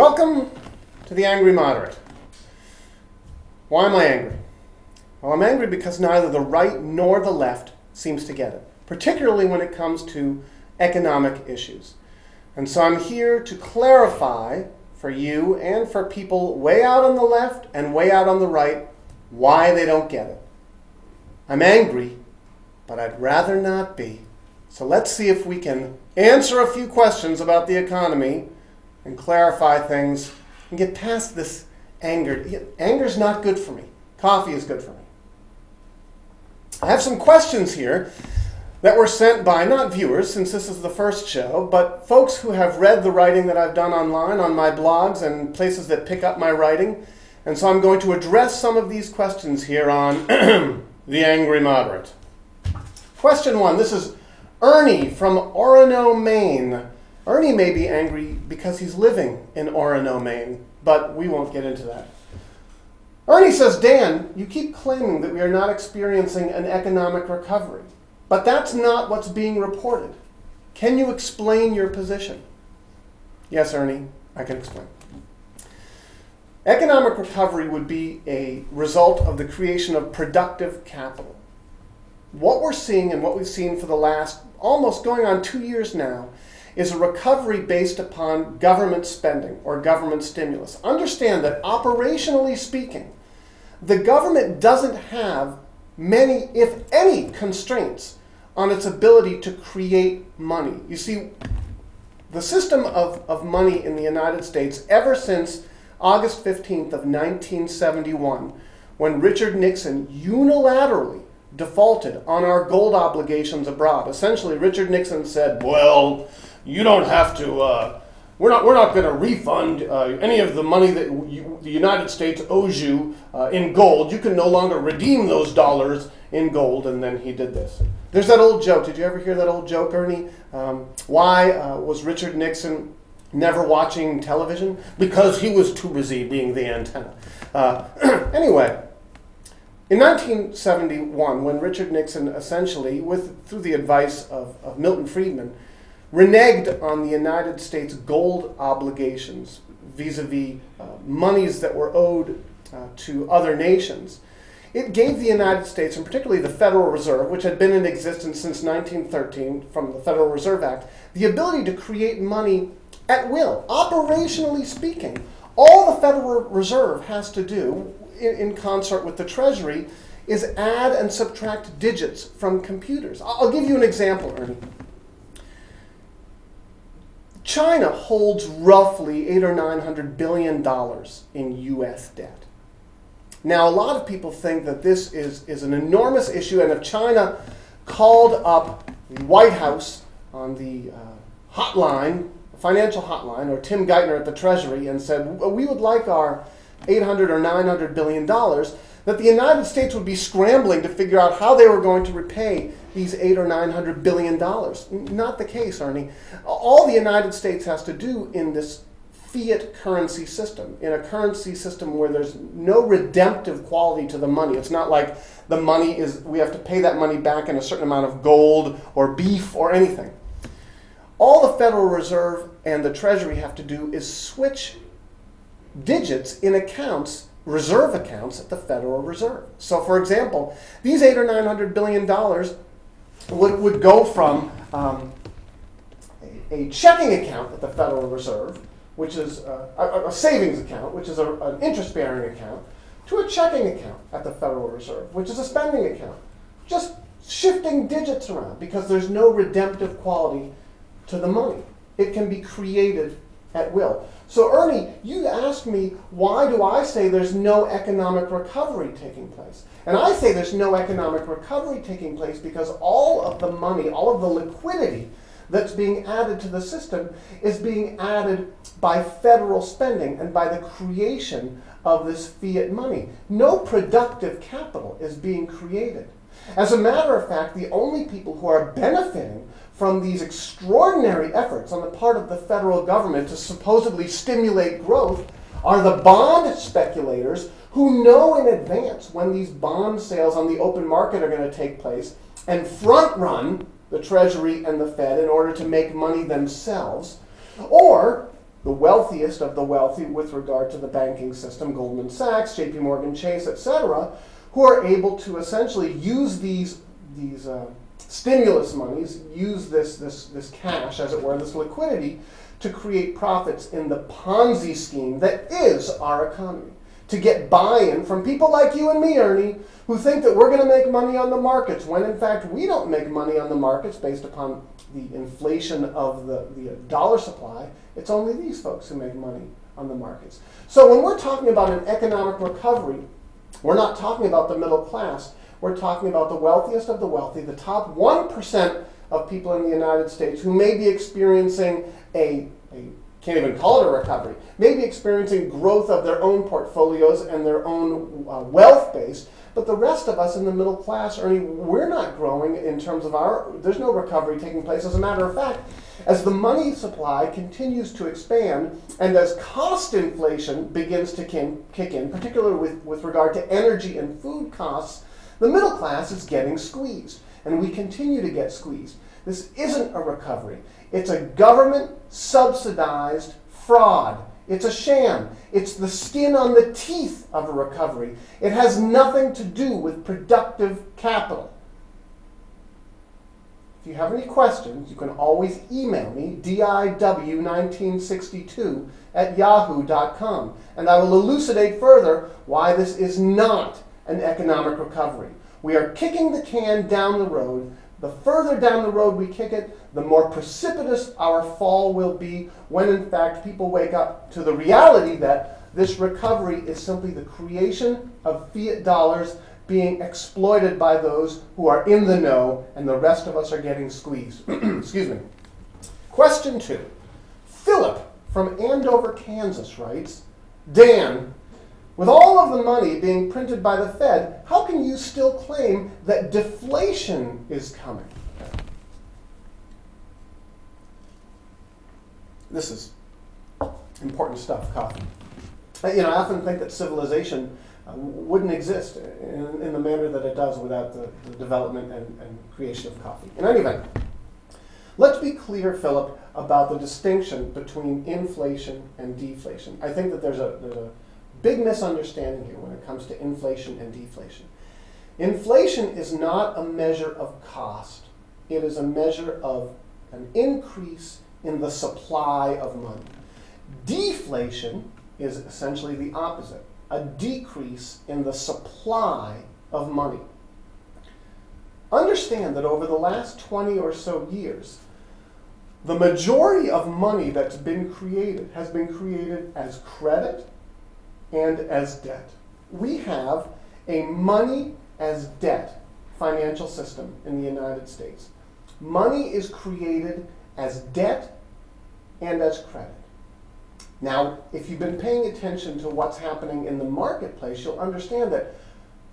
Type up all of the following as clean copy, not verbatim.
Welcome to the Angry Moderate. Why am I angry? Well, I'm angry because neither the right nor the left seems to get it, particularly when it comes to economic issues. And so I'm here to clarify for you and for people way out on the left and way out on the right why they don't get it. I'm angry, but I'd rather not be. So let's see if we can answer a few questions about the economy and clarify things and get past this anger. Anger's not good for me. Coffee is good for me. I have some questions here that were sent by, not viewers, since this is the first show, but folks who have read the writing that I've done online on my blogs and places that pick up my writing. And so I'm going to address some of these questions here on The Angry Moderate. Question one, this is Ernie from Orono, Maine. Ernie may be angry because he's living in Orono, Maine, but we won't get into that. Ernie says, Dan, you keep claiming that we are not experiencing an economic recovery, but that's not what's being reported. Can you explain your position? Yes, Ernie, I can explain. Economic recovery would be a result of the creation of productive capital. What we're seeing and what we've seen for the last almost going on 2 years now is a recovery based upon government spending or government stimulus. Understand that operationally speaking, the government doesn't have many, if any, constraints on its ability to create money. You see, the system of money in the United States ever since August 15th of 1971, when Richard Nixon unilaterally defaulted on our gold obligations abroad. Essentially, Richard Nixon said, well, you don't have to, we're not going to refund any of the money that the United States owes you in gold. You can no longer redeem those dollars in gold, and then he did this. There's that old joke. Did you ever hear that old joke, Ernie? Why was Richard Nixon never watching television? Because he was too busy being the antenna. Anyway, in 1971, when Richard Nixon essentially, through the advice of Milton Friedman, reneged on the United States gold obligations vis-a-vis monies that were owed to other nations, it gave the United States, and particularly the Federal Reserve, which had been in existence since 1913 from the Federal Reserve Act, the ability to create money at will. Operationally speaking, all the Federal Reserve has to do, in concert with the Treasury, is add and subtract digits from computers. I'll give you an example, Ernie. China holds roughly $800 or $900 billion in U.S. debt. Now, a lot of people think that this is an enormous issue, and if China called up the White House on the hotline, financial hotline, or Tim Geithner at the Treasury and said, we would like our $800 or $900 billion, that the United States would be scrambling to figure out how they were going to repay these $800 or $900 billion. Not the case, Ernie. All the United States has to do in this fiat currency system, in a currency system where there's no redemptive quality to the money. It's not like the money is, we have to pay that money back in a certain amount of gold or beef or anything. All the Federal Reserve and the Treasury have to do is switch digits in accounts, reserve accounts at the Federal Reserve. So, for example, these $800 or $900 billion would go from a checking account at the Federal Reserve, which is a savings account, which is an interest-bearing account, to a checking account at the Federal Reserve, which is a spending account. Just shifting digits around because there's no redemptive quality to the money. It can be created at will. So Ernie, you asked me, why do I say there's no economic recovery taking place? And I say there's no economic recovery taking place because all of the money, all of the liquidity that's being added to the system is being added by federal spending and by the creation of this fiat money. No productive capital is being created. As a matter of fact, the only people who are benefiting from these extraordinary efforts on the part of the federal government to supposedly stimulate growth are the bond speculators who know in advance when these bond sales on the open market are going to take place and front run the Treasury and the Fed in order to make money themselves, or the wealthiest of the wealthy with regard to the banking system, Goldman Sachs, JP Morgan Chase, etc., who are able to essentially use these stimulus monies, use this cash, as it were, this liquidity, to create profits in the Ponzi scheme that is our economy. To get buy-in from people like you and me, Ernie, who think that we're going to make money on the markets, when in fact we don't make money on the markets based upon the inflation of the dollar supply. It's only these folks who make money on the markets. So when we're talking about an economic recovery, we're not talking about the middle class. We're talking about the wealthiest of the wealthy, the top 1% of people in the United States who may be experiencing can't even call it a recovery, may be experiencing growth of their own portfolios and their own wealth base. But the rest of us in the middle class, Ernie, we're not growing in terms of there's no recovery taking place. As a matter of fact, as the money supply continues to expand and as cost inflation begins to kick in, particularly with regard to energy and food costs, the middle class is getting squeezed, and we continue to get squeezed. This isn't a recovery. It's a government-subsidized fraud. It's a sham. It's the skin on the teeth of a recovery. It has nothing to do with productive capital. If you have any questions, you can always email me, diw1962@yahoo.com, and I will elucidate further why this is not an economic recovery. We are kicking the can down the road. The further down the road we kick it, the more precipitous our fall will be when, in fact, people wake up to the reality that this recovery is simply the creation of fiat dollars being exploited by those who are in the know, and the rest of us are getting squeezed. Excuse me. Question 2. Philip from Andover, Kansas writes, Dan, with all of the money being printed by the Fed, how can you still claim that deflation is coming? This is important stuff, coffee. I often think that civilization wouldn't exist in the manner that it does without the development and creation of coffee. In any event, let's be clear, Philip, about the distinction between inflation and deflation. I think that there's a big misunderstanding here when it comes to inflation and deflation. Inflation is not a measure of cost. It is a measure of an increase in the supply of money. Deflation is essentially the opposite, a decrease in the supply of money. Understand that over the last 20 or so years, the majority of money that's been created has been created as credit and as debt. We have a money as debt financial system in the United States. Money is created as debt and as credit. Now, if you've been paying attention to what's happening in the marketplace, you'll understand that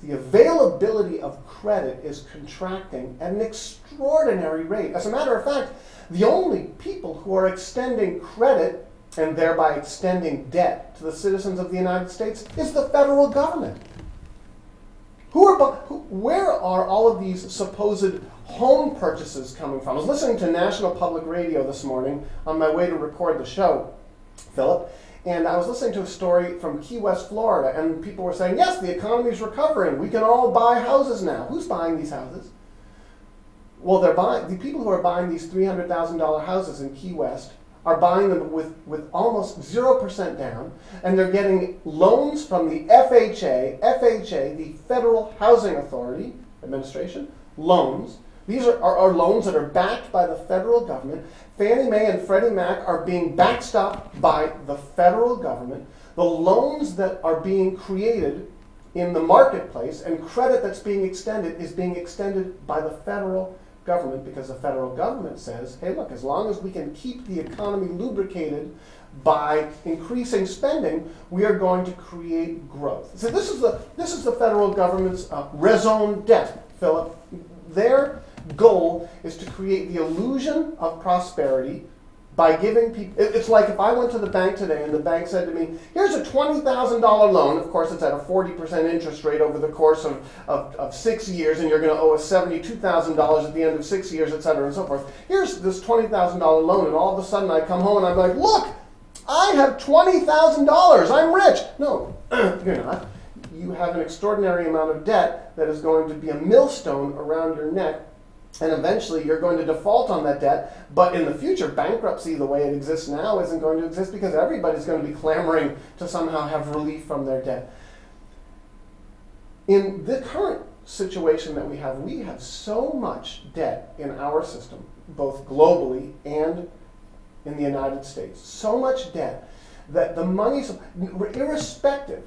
the availability of credit is contracting at an extraordinary rate. As a matter of fact, the only people who are extending credit and thereby extending debt to the citizens of the United States is the federal government. Where are all of these supposed home purchases coming from? I was listening to National Public Radio this morning on my way to record the show, Philip, and I was listening to a story from Key West, Florida, and people were saying, yes, the economy is recovering. We can all buy houses now. Who's buying these houses? Well, the people who are buying these $300,000 houses in Key West are buying them with almost 0% down, and they're getting loans from the FHA, the Federal Housing Authority Administration, loans. These are loans that are backed by the federal government. Fannie Mae and Freddie Mac are being backstopped by the federal government. The loans that are being created in the marketplace and credit that's being extended is being extended by the federal government, because the federal government says, hey, look, as long as we can keep the economy lubricated by increasing spending, we are going to create growth. So this is the federal government's raison d'etre, Philip. Their goal is to create the illusion of prosperity by giving people, it's like if I went to the bank today and the bank said to me, here's a $20,000 loan, of course it's at a 40% interest rate over the course of 6 years, and you're going to owe us $72,000 at the end of 6 years, et cetera, and so forth. Here's this $20,000 loan, and all of a sudden I come home and I'm like, look, I have $20,000. I'm rich. No, you're not. You have an extraordinary amount of debt that is going to be a millstone around your neck, and eventually you're going to default on that debt. But in the future, bankruptcy, the way it exists now, isn't going to exist because everybody's going to be clamoring to somehow have relief from their debt. In the current situation that we have so much debt in our system, both globally and in the United States, so much debt that the money, irrespective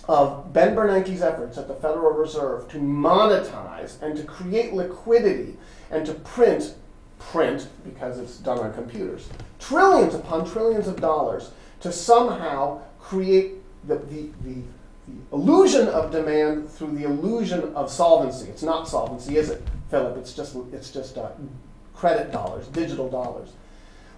of Ben Bernanke's efforts at the Federal Reserve to monetize and to create liquidity and to print, because it's done on computers, trillions upon trillions of dollars to somehow create the illusion of demand through the illusion of solvency. It's not solvency, is it, Philip? It's just credit dollars, digital dollars.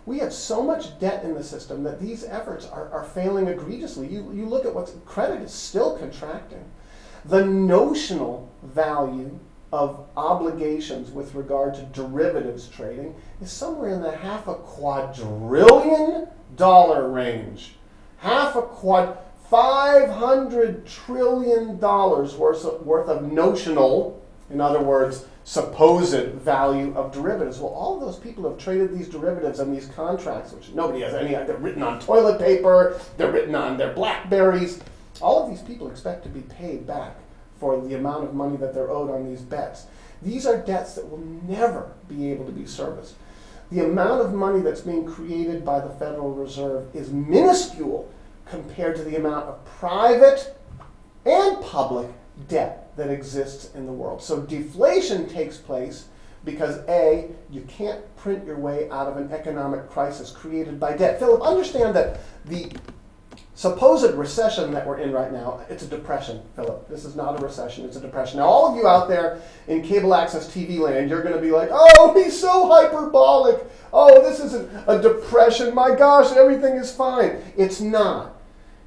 We have so much debt in the system that these efforts are failing egregiously. You look at credit is still contracting. The notional value of obligations with regard to derivatives trading is somewhere in the $500 quadrillion range. $500 trillion worth of notional, in other words, supposed value of derivatives. Well, all of those people have traded these derivatives and these contracts, which nobody has any idea. They're written on toilet paper, they're written on their BlackBerries. All of these people expect to be paid back for the amount of money that they're owed on these bets. These are debts that will never be able to be serviced. The amount of money that's being created by the Federal Reserve is minuscule compared to the amount of private and public debt that exists in the world. So deflation takes place because A, you can't print your way out of an economic crisis created by debt. Philip, understand that the supposed recession that we're in right now, it's a depression, Philip. This is not a recession, it's a depression. Now all of you out there in cable access TV land, you're going to be like, oh, he's so hyperbolic. Oh, this isn't a depression. My gosh, everything is fine. It's not.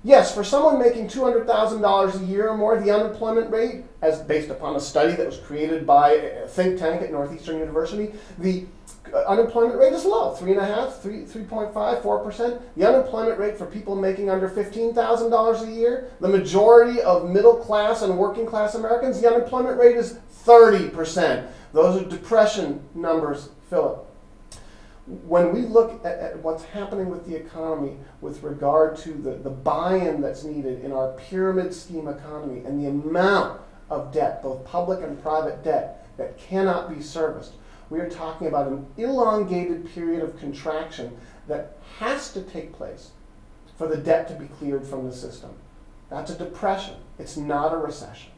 Yes, for someone making $200,000 a year or more, the unemployment rate, as based upon a study that was created by a think tank at Northeastern University, the unemployment rate is low, 3.5%, 4%. The unemployment rate for people making under $15,000 a year, the majority of middle class and working class Americans, the unemployment rate is 30%. Those are depression numbers, Philip. When we look at what's happening with the economy with regard to the buy-in that's needed in our pyramid scheme economy and the amount of debt, both public and private debt, that cannot be serviced, we are talking about an elongated period of contraction that has to take place for the debt to be cleared from the system. That's a depression. It's not a recession.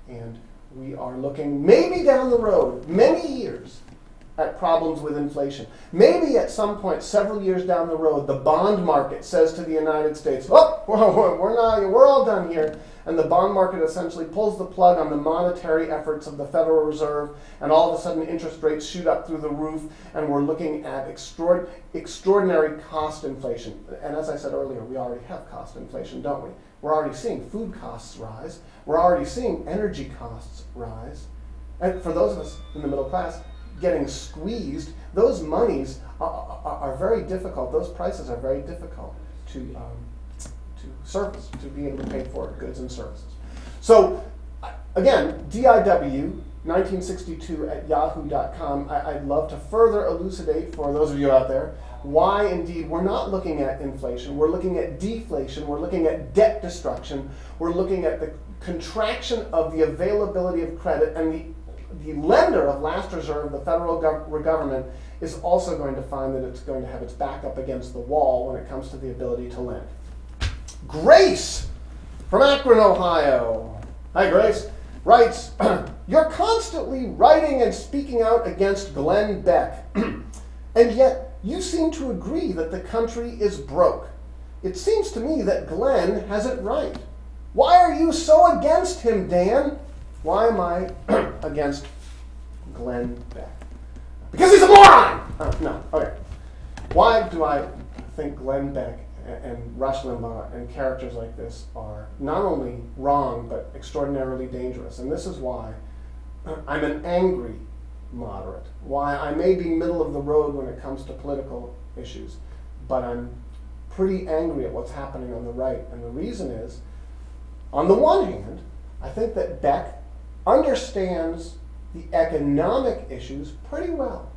And we are looking maybe down the road, many years, at problems with inflation. Maybe at some point, several years down the road, the bond market says to the United States, oh, we're all done here. And the bond market essentially pulls the plug on the monetary efforts of the Federal Reserve, and all of a sudden interest rates shoot up through the roof, and we're looking at extraordinary cost inflation. And as I said earlier, we already have cost inflation, don't we? We're already seeing food costs rise. We're already seeing energy costs rise. And for those of us in the middle class, getting squeezed, those monies are very difficult. Those prices are very difficult to service, to be able to pay for goods and services. So again, DIW 1962 at yahoo.com. I'd love to further elucidate for those of you out there why indeed we're not looking at inflation, we're looking at deflation, we're looking at debt destruction, we're looking at the contraction of the availability of credit, and the lender of last resort, the federal government, is also going to find that it's going to have its back up against the wall when it comes to the ability to lend. Grace from Akron, Ohio. Hi, Grace. Writes, you're constantly writing and speaking out against Glenn Beck, and yet you seem to agree that the country is broke. It seems to me that Glenn has it right. Why are you so against him, Dan? Why am I against Glenn Beck? Because he's a moron! No, okay. Why do I think Glenn Beck and Rush Limbaugh and characters like this are not only wrong, but extraordinarily dangerous? And this is why I'm an angry moderate. Why I may be middle of the road when it comes to political issues, but I'm pretty angry at what's happening on the right. And the reason is, on the one hand, I think that Beck understands the economic issues pretty well.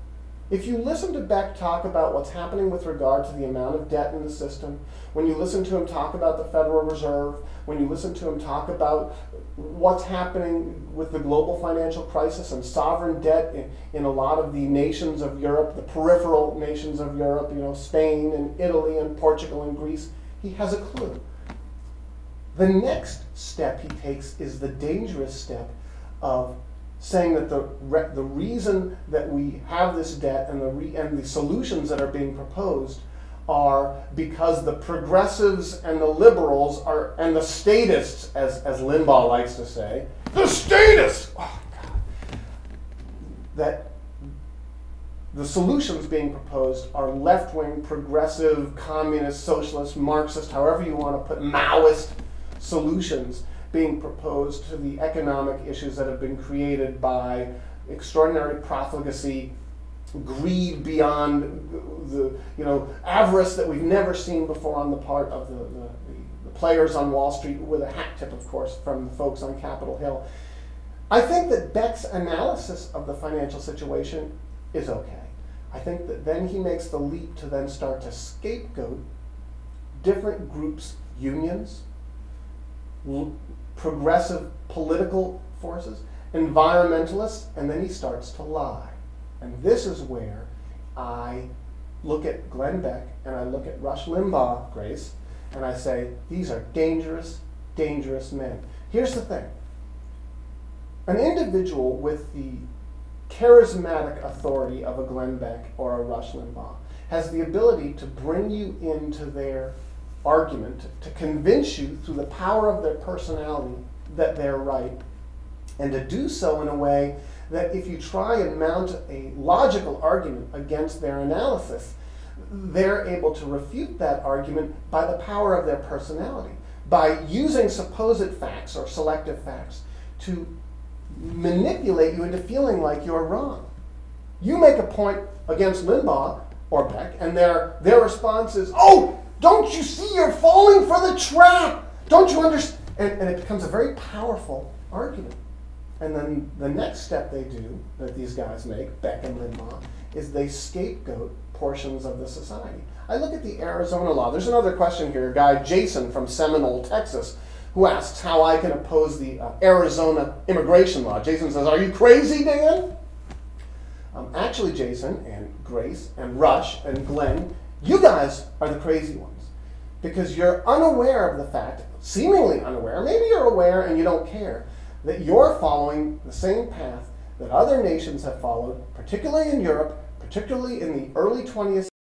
If you listen to Beck talk about what's happening with regard to the amount of debt in the system, when you listen to him talk about the Federal Reserve, when you listen to him talk about what's happening with the global financial crisis and sovereign debt in a lot of the nations of Europe, the peripheral nations of Europe, Spain and Italy and Portugal and Greece, he has a clue. The next step he takes is the dangerous step of saying that the reason that we have this debt and the solutions that are being proposed are because the progressives and the liberals and the statists, as Limbaugh likes to say, the statists, oh God, that the solutions being proposed are left-wing, progressive, communist, socialist, Marxist, however you want to put Maoist solutions being proposed to the economic issues that have been created by extraordinary profligacy, greed beyond the avarice that we've never seen before on the part of the players on Wall Street, with a hat tip, of course, from the folks on Capitol Hill. I think that Beck's analysis of the financial situation is okay. I think that then he makes the leap to then start to scapegoat different groups, unions, progressive political forces, environmentalists, and then he starts to lie. And this is where I look at Glenn Beck and I look at Rush Limbaugh, Grace, and I say, these are dangerous, dangerous men. Here's the thing. An individual with the charismatic authority of a Glenn Beck or a Rush Limbaugh has the ability to bring you into their argument, to convince you through the power of their personality that they're right, and to do so in a way that if you try and mount a logical argument against their analysis, they're able to refute that argument by the power of their personality, by using supposed facts or selective facts to manipulate you into feeling like you're wrong. You make a point against Limbaugh or Beck, and their response is, "Oh, don't you see you're falling for the trap? Don't you understand?" And it becomes a very powerful argument. And then the next step they do, that these guys make, Beck and Limbaugh, is they scapegoat portions of the society. I look at the Arizona law. There's another question here. A guy, Jason from Seminole, Texas, who asks how I can oppose the Arizona immigration law. Jason says, "Are you crazy, Dan?" Actually, Jason and Grace and Rush and Glenn, you guys are the crazy ones, because you're unaware of the fact, seemingly unaware, maybe you're aware and you don't care, that you're following the same path that other nations have followed, particularly in Europe, particularly in the early 20th